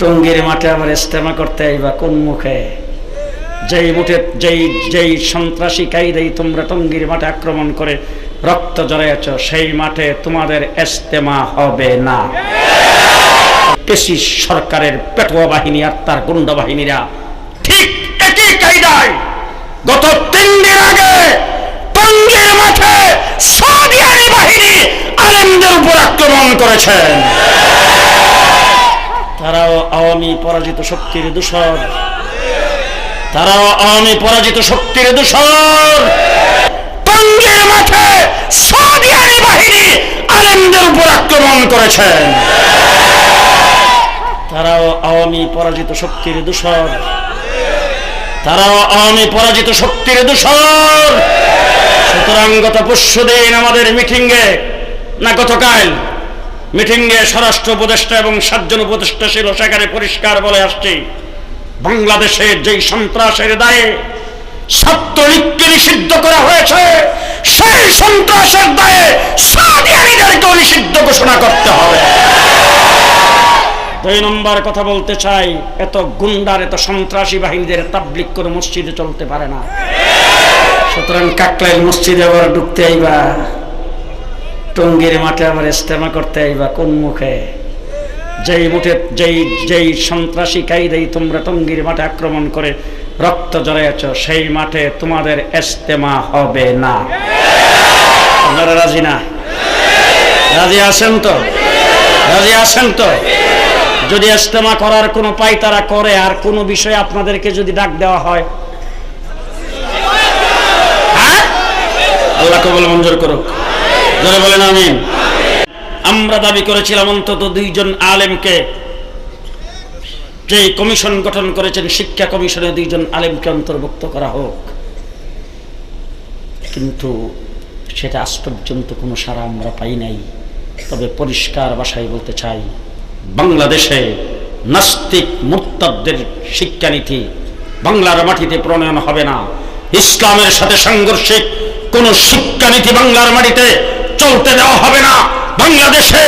টঙ্গীর মাঠে আবার ইস্তেমা করতে আইবা কোন মুখে? যেই সন্ত্রাসী কায়দায় তোমরা টঙ্গীর মাঠে আক্রমণ করে রক্ত জড়াইয়াছ, সেই মাঠে তোমাদের ইস্তেমা হবে না। পেশি সরকারের পেটোয়া বাহিনী আর তার গুন্ডা বাহিনীরা ঠিক একই কায়দায় গত 3 দিন আগে টঙ্গীর মাঠে সৌদি আরব বাহিনী আলেমদের উপর আক্রমণ করেছেন। তারাও আওয়ামী পরাজিত শক্তির দূষর, তারাও আওয়ামী পরাজিত শক্তির দূষর। টঙ্গীর মাঠে সৌদি আরব বাহিনী আলেমদের উপর আক্রমণ করেছেন। তারাও আওয়ামী পরাজিত শক্তির দূষর, তারাও আওয়ামী পরাজিত শক্তির দূষর। সুতরাং গত পরশুদিন আমাদের মিটিংয়ে, না গতকাল মিটিংয়ে স্বরাষ্ট্র উপদেষ্টা এবং 7 জন উপদেষ্টা ছিল, সেখানে পরিষ্কার বলে আসছে, বাংলাদেশের যেই সন্ত্রাসের দায়ে ছাত্রলীগকে নিষিদ্ধ করা হয়েছে, সেই সন্ত্রাসের দায়ে সৌদি আরবদেরকেও নিষিদ্ধ ঘোষণা করতে হবে। 2 নম্বর কথা বলতে চাই, এত গুন্ডার এত সন্ত্রাসী বাহিনীদের তাবলীগ করে মসজিদে চলতে পারে না। সুতরাং কাকলাইল মসজিদে আবার ঢুকতে আইবা, টঙ্গীর মাঠে আবার ইস্তেমা করতে আইবা কোন মুখে? যেই সন্ত্রাসী কায়দায় তোমরা টঙ্গীর মাঠে আক্রমণ করে রক্ত জড়াইয়াছ, সেই মাঠে তোমাদের ইস্তেমা হবে না। আপনারা রাজি না? রাজি আছেন তো? রাজি আছেন তো? যদি ইস্তেমা করার কোনো পাই তারা করে, আর কোনো বিষয়ে আপনাদেরকে যদি ডাক দেওয়া হয়, হ্যাঁ, আল্লাহ কবুল মঞ্জুর করুক। যারা বলেন আমিন। আমরা দাবি করেছিলাম অন্তত 2 জন আলেমকে, যে কমিশন গঠন করেছেন শিক্ষা কমিশনে 2 জন আলেমকে অন্তর্ভুক্ত করা হোক, কিন্তু সেটা আজ পর্যন্ত কোনো সাড়া আমরা পাই নাই। তবে পরিষ্কার ভাষায় বলতে চাই, বাংলাদেশে নাস্তিক মুরতাদদের শিক্ষানীতি বাংলার মাটিতে প্রণয়ন হবে না। ইসলামের সাথে সাংঘর্ষিক কোন শিক্ষানীতি বাংলার মাটিতে চলতে দেওয়া হবে না। বাংলাদেশে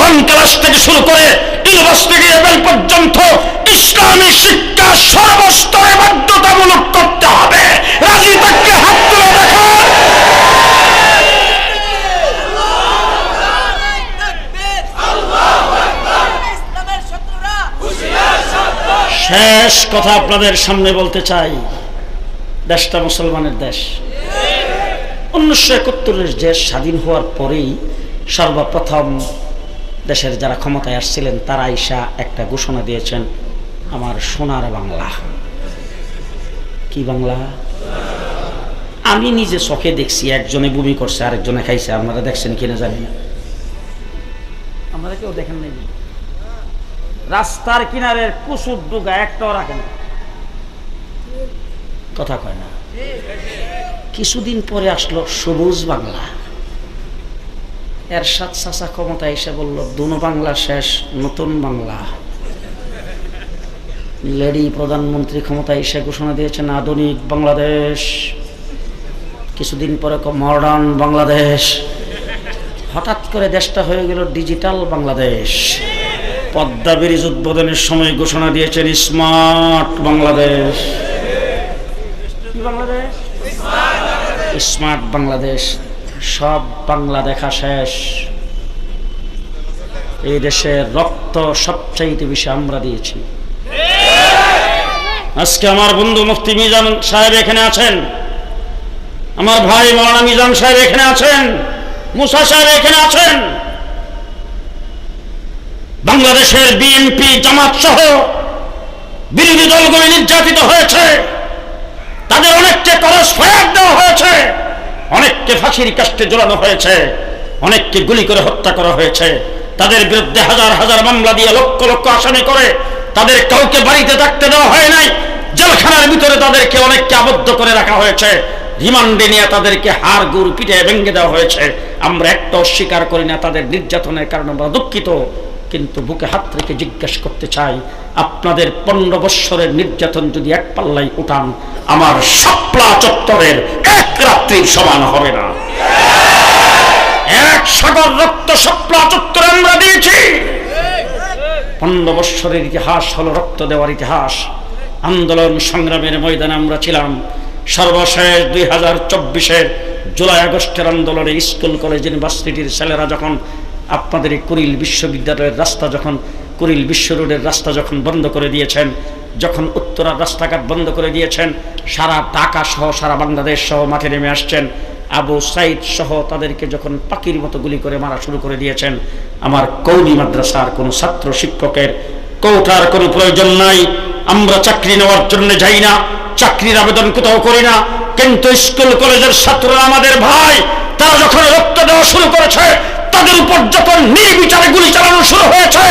1 ক্লাস থেকে শুরু করে ইউনিভার্সিটি লেভেল পর্যন্ত ইসলামী শিক্ষা সর্বস্তরে বাধ্যতামূলক করতে হবে। রাজি থাকলে হাত তুলে দেখো। শেষ কথা আপনাদের সামনে বলতে চাই, দেশটা মুসলমানের দেশ। 1971 দেশ স্বাধীন হওয়ার পরেই সর্বপ্রথম দেশের যারা ক্ষমতায় আসছিলেন তারা আইসা একটা ঘোষণা দিয়েছেন, আমার সোনার বাংলা। কি বাংলা? আমি নিজে চোখে দেখছি, একজনে বমি করছে, আরেকজনে খাইছে। আপনারা দেখছেন কিনা জানি না, আপনারা কেউ দেখেন নাই। রাস্তার কিনারের কুসুর ডুগা একটাও রাখে না, কথা কয় না। কিছুদিন পরে আসলো সবুজ বাংলা। এরশাদ চাচা ক্ষমতায় এসে বলল, দুনো বাংলা শেষ, নতুন বাংলা। লেডি প্রধানমন্ত্রী ক্ষমতায় এসে ঘোষণা দিয়েছেন আধুনিক বাংলাদেশ। কিছুদিন পরে মডার্ন বাংলাদেশ। হঠাৎ করে দেশটা হয়ে গেল ডিজিটাল বাংলাদেশ। পদ্মা ব্রিজ উদ্বোধনের সময় ঘোষণা দিয়েছেন স্মার্ট বাংলাদেশ। কি বাংলাদেশ? স্মার্ট বাংলাদেশ। সব বাংলা দেখা শেষ। এই দেশের রক্ত সবচাইতে বেশি আমরা দিয়েছি। আজকে আমার বন্ধু মুফতি মিজান সাহেব এখানে আছেন, আমার ভাই মাওলানা মিজান সাহেব এখানে আছেন, মুসা সাহেব এখানে আছেন। বাংলাদেশের বিএনপি জামাত সহ বিরোধী দলগুলি নির্যাতিত হয়েছে, তাদের অনেককে ক্রস ফায়ার দেওয়া হয়েছে, অনেককে ফাঁসির কাস্টে ঝোলানো হয়েছে, অনেককে গুলি করে হত্যা করা হয়েছে। তাদের বিরুদ্ধে হাজার হাজার মামলা দিয়ে লক্ষ লক্ষ আসামি করে তাদের কাউকে বাড়িতে থাকতে দেওয়া হয় নাই। জেলখানার ভিতরে তাদেরকে অনেককে আবদ্ধ করে রাখা হয়েছে, রিমান্ডে নিয়ে তাদেরকে হাড় গুড় পিঠে ভেঙে দেওয়া হয়েছে। আমরা একটা অস্বীকার করি না, তাদের নির্যাতনের কারণে আমরা দুঃখিত। কিন্তু বুকে হাত রেখে জিজ্ঞেস করতে চাই, আপনাদের 15 বৎসরের নির্যাতন যদি এক পাল্লায় উঠান, আমার শাপলা চত্বরের এক রাত্রির সমান হবে না। এক সাগর রক্ত শাপলা চত্বরে আমরা দিয়েছি। 15 বৎসরের ইতিহাস হলো রক্ত দেওয়ার ইতিহাস। আন্দোলন সংগ্রামের ময়দানে আমরা ছিলাম। সর্বশেষ 2024-এর জুলাই আগস্টের আন্দোলনে স্কুল কলেজ ইউনিভার্সিটির ছেলেরা যখন আপনাদের এই কুড়িল বিশ্ববিদ্যালয়ের রাস্তা, যখন কুড়িল বিশ্ব রোডের রাস্তা যখন বন্ধ করে দিয়েছেন, যখন উত্তরার রাস্তাঘাট বন্ধ করে দিয়েছেন, সারা ঢাকা সহ সারা বাংলাদেশ সহ মাঠে নেমে আসছেন, আবু সাইদ সহ তাদেরকে যখন পাখির মতো গুলি করে মারা শুরু করে দিয়েছেন, আমার কওমি মাদ্রাসার কোনো ছাত্র শিক্ষকের কোটার কোনো প্রয়োজন নাই। আমরা চাকরি নেওয়ার জন্য যাই না, চাকরির আবেদন কোথাও করি না, কিন্তু স্কুল কলেজের ছাত্ররা আমাদের ভাই। তারা যখন রক্ত দেওয়া শুরু করেছে, তাদের উপর যখন নির্বিচারে গুলি চালানো শুরু হয়েছে,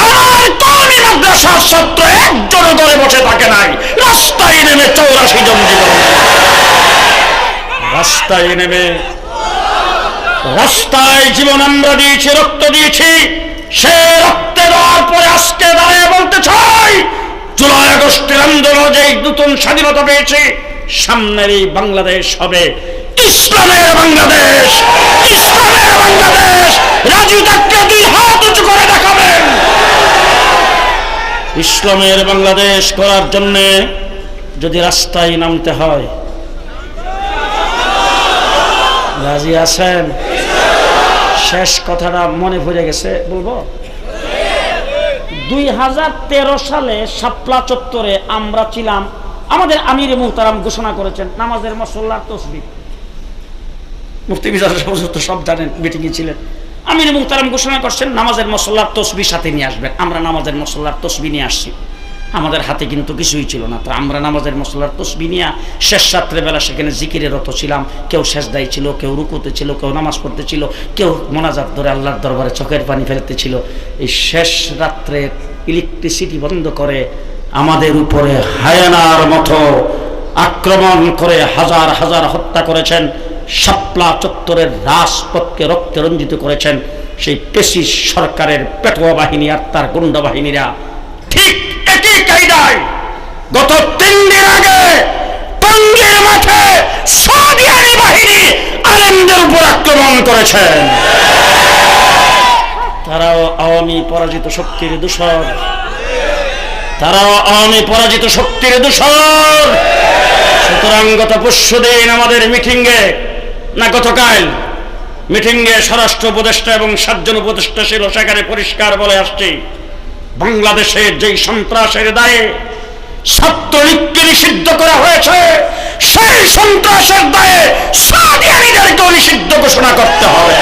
আমার কওমি মাদ্রাসার ছাত্র একজনও ঘরে বসে থাকে নাই, রাস্তায় নেমে 84 জন জীবন, রাস্তায় নেমে রাস্তায় জীবন আমরা দিয়েছি, রক্ত দিয়েছি। সে রক্তে দেওয়ার পরে আজকে দাঁড়িয়ে বলতে চাই, জুলাই আগস্টের আন্দোলন যে নতুন স্বাধীনতা পেয়েছে, সামনের এই বাংলাদেশ হবে ইসলামের বাংলাদেশ, ইসলামের বাংলাদেশ। রাজু তাকে 2 হাত উঁচু করে দেখাবেন। ইসলামের বাংলাদেশ করার জন্য যদি রাস্তায় নামতে হয়, রাজি আছেন? শেষ কথাটা মনে পড়ে গেছে, বলবো। 2013 সালে শাপলা চত্বরে আমরা ছিলাম, আমাদের আমির মুহতারাম ঘোষণা করেছেন নামাজের মুসল্লার তসবিহ। মুফতি মিজানুর রহমান সব জানেন, মিটিংয়ে ছিলেন। আমির মুহতারাম ঘোষণা করছেন নামাজের মুসল্লার তসবিহ সাথে নিয়ে আসবেন। আমরা নামাজের মুসল্লার তসবিহ নিয়ে আসছি। আমাদের হাতে কিন্তু কিছুই ছিল না, তো আমরা নামাজের মুসল্লার তসবিহ নিয়ে শেষ রাত্রেবেলা সেখানে জিকিরে রত ছিলাম। কেউ সেজদায় ছিল, কেউ রুকুতে ছিল, কেউ নামাজ পড়তে ছিল, কেউ মোনাজাত ধরে আল্লাহর দরবারে চোখের পানি ফেলতে ছিল। এই শেষ রাত্রে ইলেকট্রিসিটি বন্ধ করে আমাদের উপরে হায়ানার মতো আক্রমণ করে হাজার হাজার হত্যা করেছেন। শাপলা চত্বরের রাজপথকে রক্তে রঞ্জিত করেছেন সেই পেশিস সরকারের পেটোয়া বাহিনী আর তার গুন্ডা বাহিনীরা। ঠিক একই কায়দায় গত 3 দিন আগে টঙ্গীর মাঠে সৌদি আরব বাহিনী আলেমদের উপর আক্রমণ করেছেন। তারাও আওয়ামী পরাজিত শক্তির দূষর, তারাও আওয়ামী পরাজিত শক্তির দূষর। সুতরাং গত পরশুদিন আমাদের মিটিংয়ে, না গতকাল মিটিংয়ে স্বরাষ্ট্র উপদেষ্টা এবং 7 জন উপদেষ্টা ছিল, সেখানে পরিষ্কার বলে আসছে, বাংলাদেশের যেই সন্ত্রাসের দায়ে ছাত্রলীগকে নিষিদ্ধ করা হয়েছে, সেই সন্ত্রাসের দায়ে সৌদি আরবদেরকেও নিষিদ্ধ ঘোষণা করতে হবে।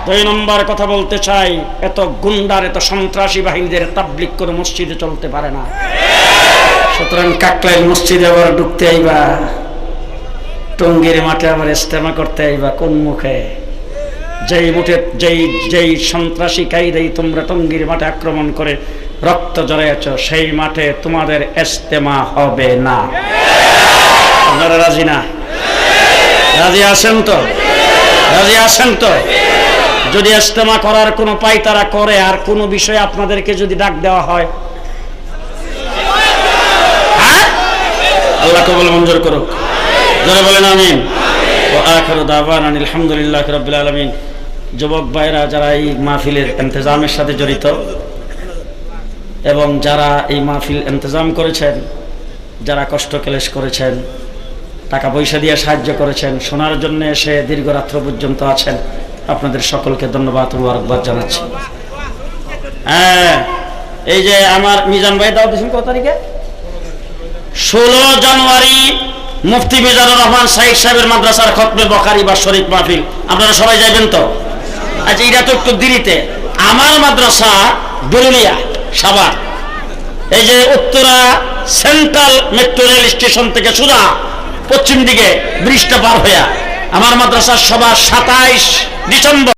2 নম্বর কথা বলতে চাই, এত গুন্ডার এত সন্ত্রাসী বাহিনীদের তাবলীগ করে মসজিদে চলতে পারে না। সুতরাং কাকলাইল মসজিদে আবার ঢুকতে আইবা, টঙ্গীর মাঠে আবার ইস্তেমা করতে আইবা কোন মুখে? যেই সন্ত্রাসী কায়দায় তোমরা টঙ্গীর মাঠে আক্রমণ করে রক্ত জড়াইয়াছ, সেই মাঠে তোমাদের ইস্তেমা হবে না। আপনারা রাজি না? রাজি আছেন তো? রাজি আছেন তো? যদি ইস্তেমা করার কোনো পাই তারা করে, আর কোনো বিষয়ে আপনাদেরকে যদি ডাক দেওয়া হয়, হ্যাঁ, আল্লাহ কবুল মঞ্জুর করুক। যারা বলেন আমিন। ওয়া আখিরু দাওয়ানা আলহামদুলিল্লাহি রাব্বিল আলামিন। যুবক ভাইরা যারা এই মাহফিলের ইন্তজামের সাথে জড়িত এবং যারা এই মাহফিল ইন্তজাম করেছেন, যারা কষ্ট ক্লেশ করেছেন, টাকা পয়সা দিয়ে সাহায্য করেছেন, শোনার জন্য এসে দীর্ঘ রাত্র পর্যন্ত আছেন, আপনাদের সকলকে ধন্যবাদ ও মুবারকবাদ জানাচ্ছি। হ্যাঁ, এই যে আমার মিজান ভাই দাও দিয়েছেন কত তারিখে? 16 জানুয়ারি মুফতি মিজানুর রহমান সাইদ সাহেবের মাদ্রাসার খতমে বখারি বা শরীফ মাহফিল। আপনারা সবাই যাবেন তো? আচ্ছা, এটা তো একটু দেরিতে। আমার মাদ্রাসা বেরুলিয়া সাভার, এই যে Uttara central metro rail station থেকে সোজা পশ্চিম দিকে ব্রিজটা পার হইয়া আমার মাদ্রাসার সভা 27 ডিসেম্বর।